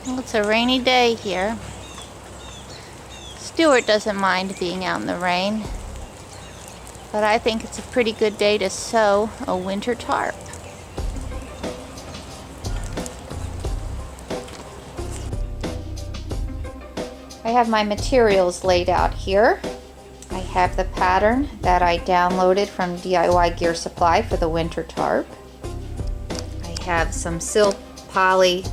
Well, it's a rainy day here. Stuart doesn't mind being out in the rain, but I think it's a pretty good day to sow a winter tarp. I have my materials laid out here. I have the pattern that I downloaded from DIY Gear Supply for the winter tarp. I have some silk poly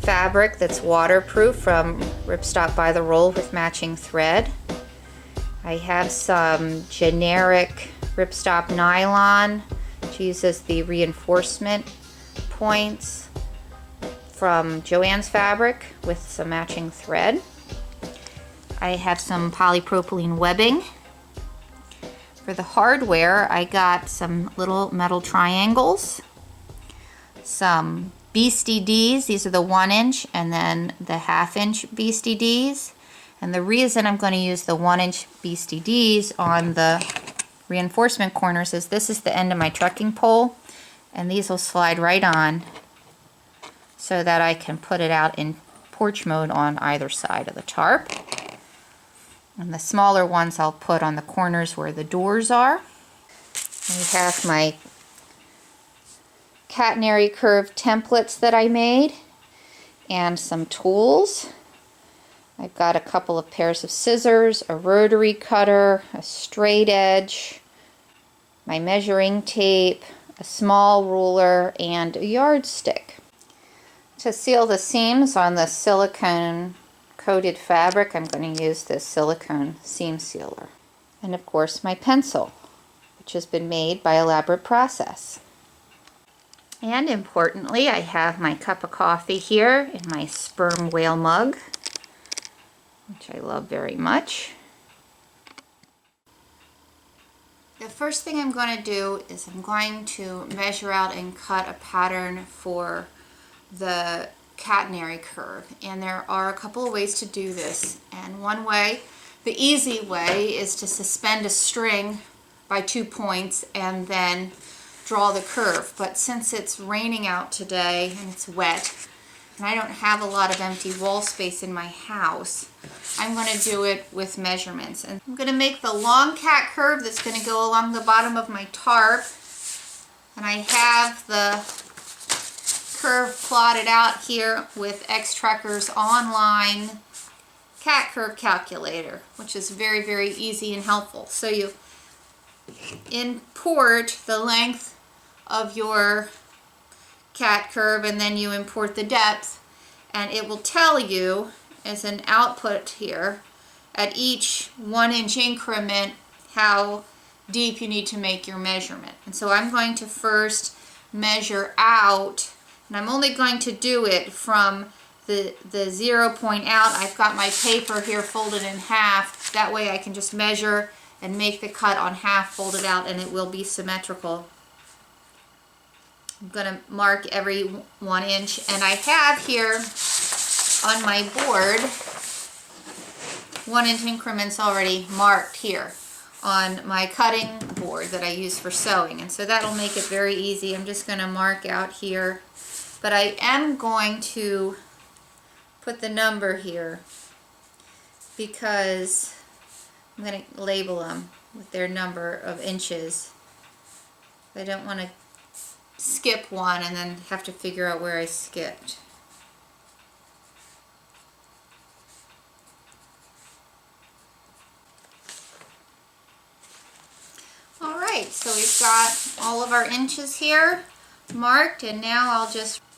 fabric that's waterproof from Ripstop by the Roll with matching thread. I have some generic Ripstop nylon, which uses the reinforcement points from Joann's fabric with some matching thread. I have some polypropylene webbing. For the hardware, I got some little metal triangles, some BSTDs, these are the 1-inch, and then the 1/2-inch BSTDs. And the reason I'm going to use the 1-inch BSTDs on the reinforcement corners is this is the end of my trekking pole, and these will slide right on so that I can put it out in porch mode on either side of the tarp. And the smaller ones I'll put on the corners where the doors are. I have my Catenary curved templates that I made and some tools. I've got a couple of pairs of scissors, a rotary cutter, a straight edge, my measuring tape, a small ruler, and a yardstick. To seal the seams on the silicone coated fabric, I'm going to use this silicone seam sealer. And of course my pencil, which has been made by Elaborate Process. And importantly, I have my cup of coffee here in my sperm whale mug, which I love very much. The first thing I'm going to do is I'm going to measure out and cut a pattern for the catenary curve. And there are a couple of ways to do this. And one way, the easy way, is to suspend a string by 2 points and then draw the curve. But since it's raining out today and it's wet and I don't have a lot of empty wall space in my house, I'm going to do it with measurements. And I'm going to make the long cat curve that's going to go along the bottom of my tarp, and I have the curve plotted out here with X-Trekker's online cat curve calculator, which is very, very easy and helpful. So you import the length of your cat curve and then you import the depth, and it will tell you as an output here at each 1-inch increment how deep you need to make your measurement. And so I'm going to first measure out, and I'm only going to do it from the 0 point out. I've got my paper here folded in half, that way I can just measure and make the cut on half folded out and it will be symmetrical. I'm going to mark every 1 inch, and I have here on my board 1-inch increments already marked here on my cutting board that I use for sewing, and so that'll make it very easy. I'm just going to mark out here, but I am going to put the number here because I'm going to label them with their number of inches. I don't want to skip one and then have to figure out where I skipped. Alright, so we've got all of our inches here marked, and now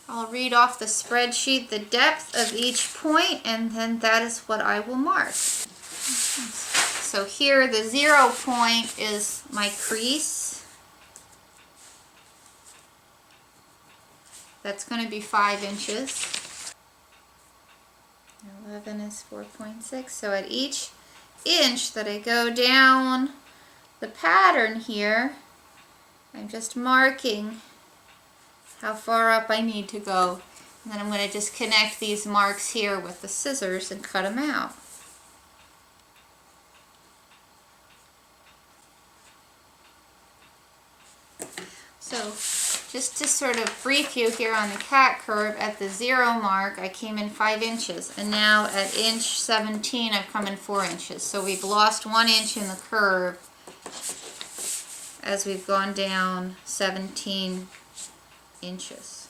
I'll read off the spreadsheet the depth of each point, and then that is what I will mark. So here the 0 point is my crease. That's going to be 5 inches. 11 is 4.6. So at each inch that I go down the pattern here, I'm just marking how far up I need to go. And then I'm going to just connect these marks here with the scissors and cut them out. So Just to sort of brief you here on the cat curve, at the 0 mark I came in 5 inches, and now at inch 17 I've come in 4 inches. So we've lost 1 inch in the curve as we've gone down 17 inches.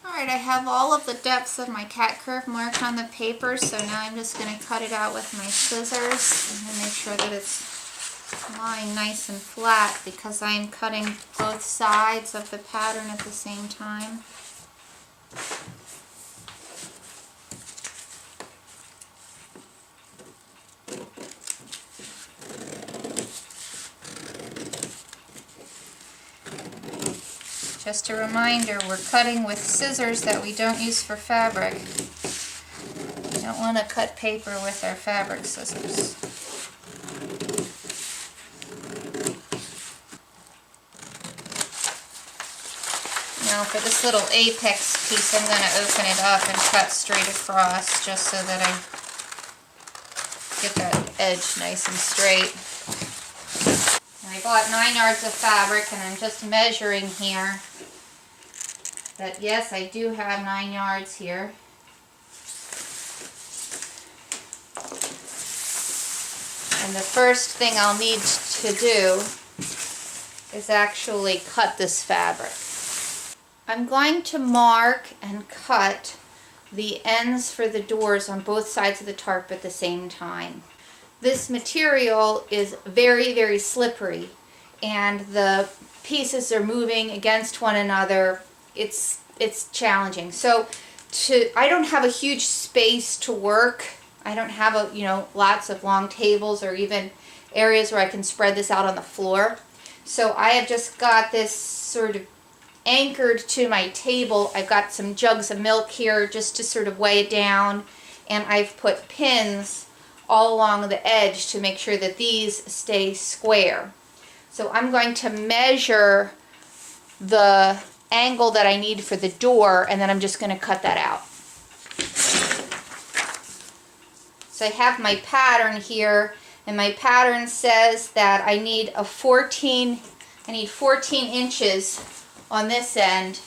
Alright, I have all of the depths of my cat curve marked on the paper, so now I'm just going to cut it out with my scissors and make sure that it's lying nice and flat, because I'm cutting both sides of the pattern at the same time. Just a reminder, we're cutting with scissors that we don't use for fabric. We don't want to cut paper with our fabric scissors. Now for this little apex piece, I'm going to open it up and cut straight across just so that I get that edge nice and straight. And I bought 9 yards of fabric, and I'm just measuring here that yes, I do have 9 yards here. And the first thing I'll need to do is actually cut this fabric. I'm going to mark and cut the ends for the doors on both sides of the tarp at the same time. This material is very, very slippery, and the pieces are moving against one another. It's challenging. So I don't have a huge space to work. I don't have lots of long tables or even areas where I can spread this out on the floor. So I have just got this sort of anchored to my table. I've got some jugs of milk here just to sort of weigh it down, and I've put pins all along the edge to make sure that these stay square. So I'm going to measure the angle that I need for the door, and then I'm just going to cut that out. So I have my pattern here, and my pattern says that I need 14 inches on this end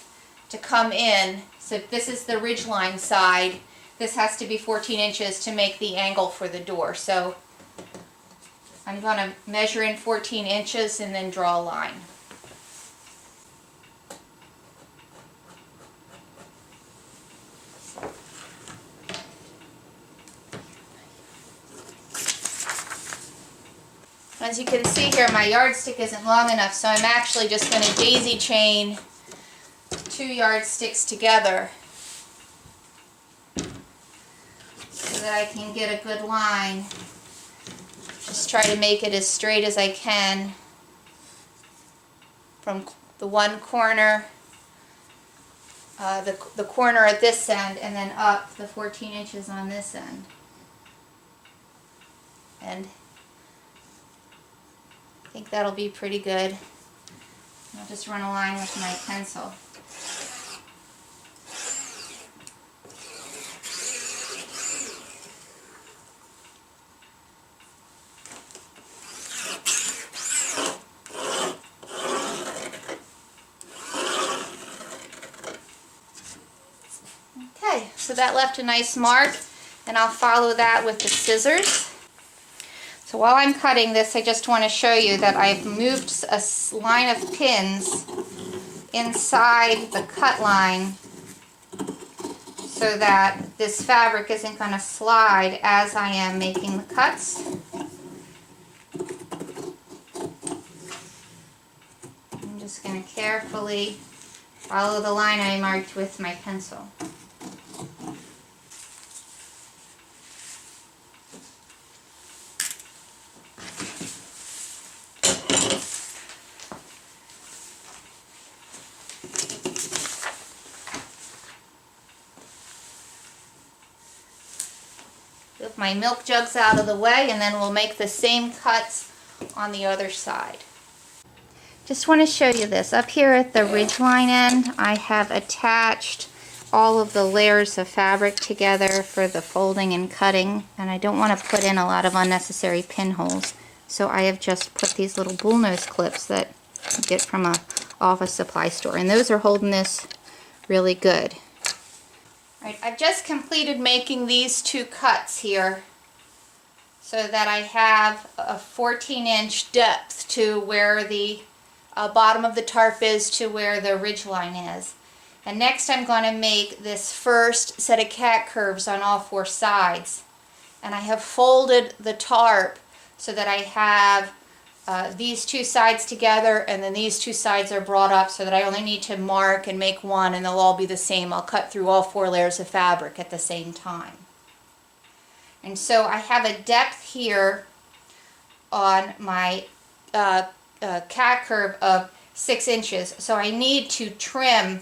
to come in. So if this is the ridgeline side, this has to be 14 inches to make the angle for the door. So I'm going to measure in 14 inches and then draw a line. As you can see here, my yardstick isn't long enough, so I'm actually just going to daisy chain 2 yardsticks together so that I can get a good line. Just try to make it as straight as I can from the one corner, the corner at this end, and then up the 14 inches on this end. And I think that'll be pretty good. I'll just run a line with my pencil. Okay, so that left a nice mark, and I'll follow that with the scissors. So while I'm cutting this, I just want to show you that I've moved a line of pins inside the cut line so that this fabric isn't going to slide as I am making the cuts. I'm just going to carefully follow the line I marked with my pencil. With my milk jugs out of the way, and then we'll make the same cuts on the other side. Just want to show you this. Up here at the ridgeline end, I have attached all of the layers of fabric together for the folding and cutting, and I don't want to put in a lot of unnecessary pinholes. So I have just put these little bullnose clips that get from a office supply store, and those are holding this really good. Alright, I've just completed making these two cuts here so that I have a 14-inch depth to where the bottom of the tarp is to where the ridgeline is. And next I'm going to make this first set of cat curves on all four sides. And I have folded the tarp so that I have these two sides together, and then these two sides are brought up so that I only need to mark and make one, and they'll all be the same. I'll cut through all 4 layers of fabric at the same time. And so I have a depth here on my cat curve of 6 inches. So I need to trim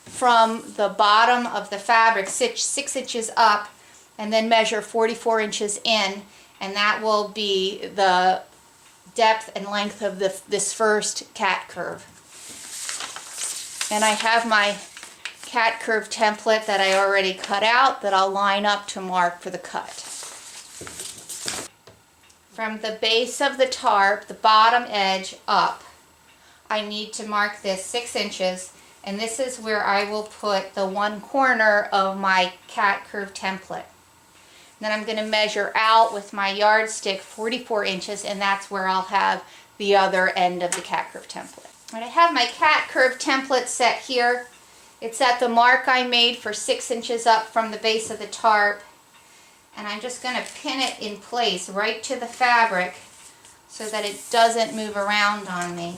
from the bottom of the fabric 6 inches up and then measure 44 inches in, and that will be the depth and length of this first cat curve. And I have my cat curve template that I already cut out that I'll line up to mark for the cut. From the base of the tarp, the bottom edge up, I need to mark this 6 inches, and this is where I will put the one corner of my cat curve template. Then I'm going to measure out with my yardstick 44 inches, and that's where I'll have the other end of the cat curve template. When I have my cat curve template set here, it's at the mark I made for 6 inches up from the base of the tarp, and I'm just going to pin it in place right to the fabric so that it doesn't move around on me.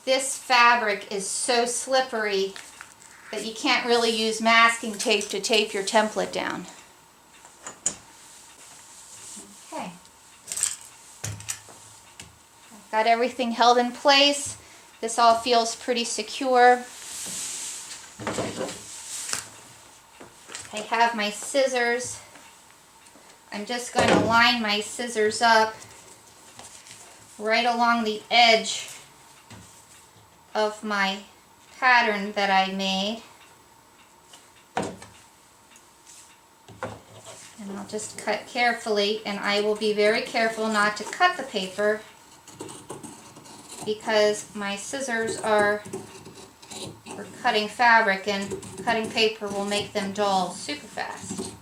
This fabric is so slippery that you can't really use masking tape to tape your template down. Okay. I've got everything held in place. This all feels pretty secure. I have my scissors. I'm just going to line my scissors up right along the edge of my pattern that I made. And I'll just cut carefully, and I will be very careful not to cut the paper because my scissors are for cutting fabric, and cutting paper will make them dull super fast.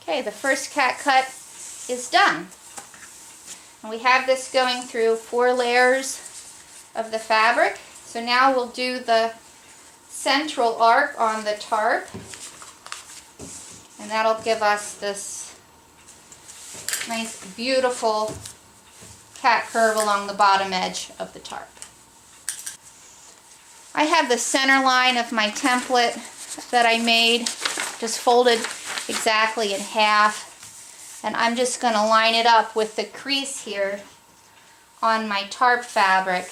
Okay, the first cat cut is done. And we have this going through 4 layers of the fabric. So now we'll do the central arc on the tarp. And that'll give us this nice, beautiful cat curve along the bottom edge of the tarp. I have the center line of my template that I made just folded exactly in half, and I'm just going to line it up with the crease here on my tarp fabric,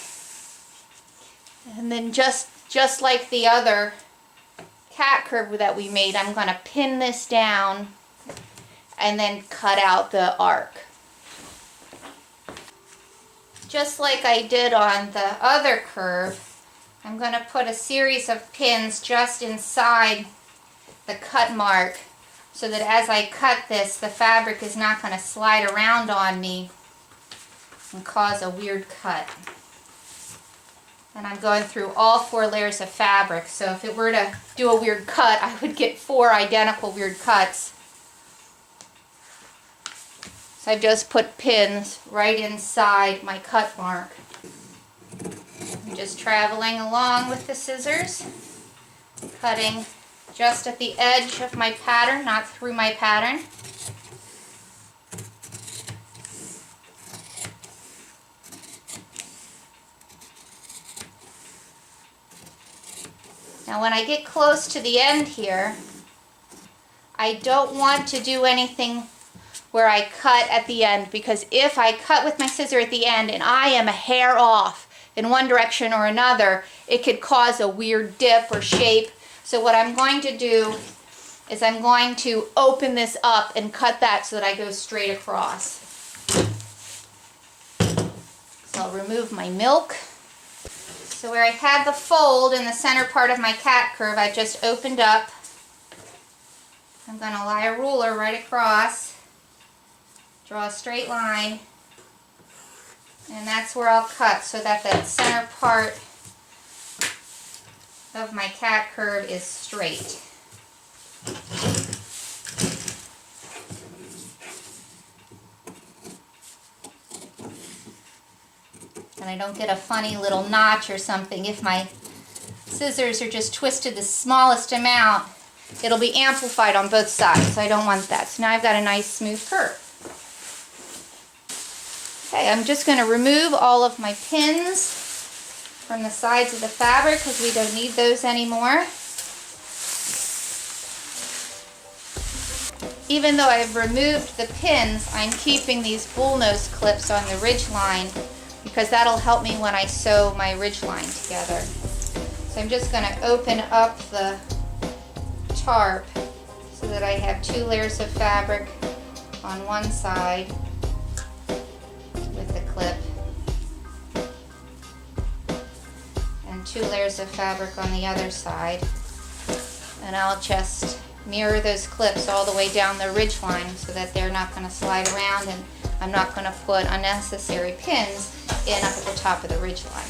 and then just like the other cat curve that we made, I'm going to pin this down and then cut out the arc. Just like I did on the other curve, I'm going to put a series of pins just inside the cut mark so that as I cut this, the fabric is not going to slide around on me and cause a weird cut. And I'm going through all 4 layers of fabric, so if it were to do a weird cut, I would get 4 identical weird cuts. So I've just put pins right inside my cut mark. I'm just traveling along with the scissors, cutting just at the edge of my pattern, not through my pattern. Now when I get close to the end here, I don't want to do anything where I cut at the end, because if I cut with my scissor at the end and I am a hair off in one direction or another, it could cause a weird dip or shape. So what I'm going to do is I'm going to open this up and cut that so that I go straight across. So I'll remove my milk. So where I had the fold in the center part of my cat curve, I just opened up. I'm going to lie a ruler right across, draw a straight line, and that's where I'll cut so that that center part of my cat curve is straight. And I don't get a funny little notch or something. If my scissors are just twisted the smallest amount, it'll be amplified on both sides, so I don't want that. So now I've got a nice smooth curve. Okay, I'm just going to remove all of my pins from the sides of the fabric because we don't need those anymore. Even though I've removed the pins, I'm keeping these bullnose clips on the ridge line because that'll help me when I sew my ridge line together. So I'm just going to open up the tarp so that I have 2 layers of fabric on one side with the clip and 2 layers of fabric on the other side, and I'll just mirror those clips all the way down the ridge line so that they're not going to slide around, and I'm not going to put unnecessary pins in up at the top of the ridge line.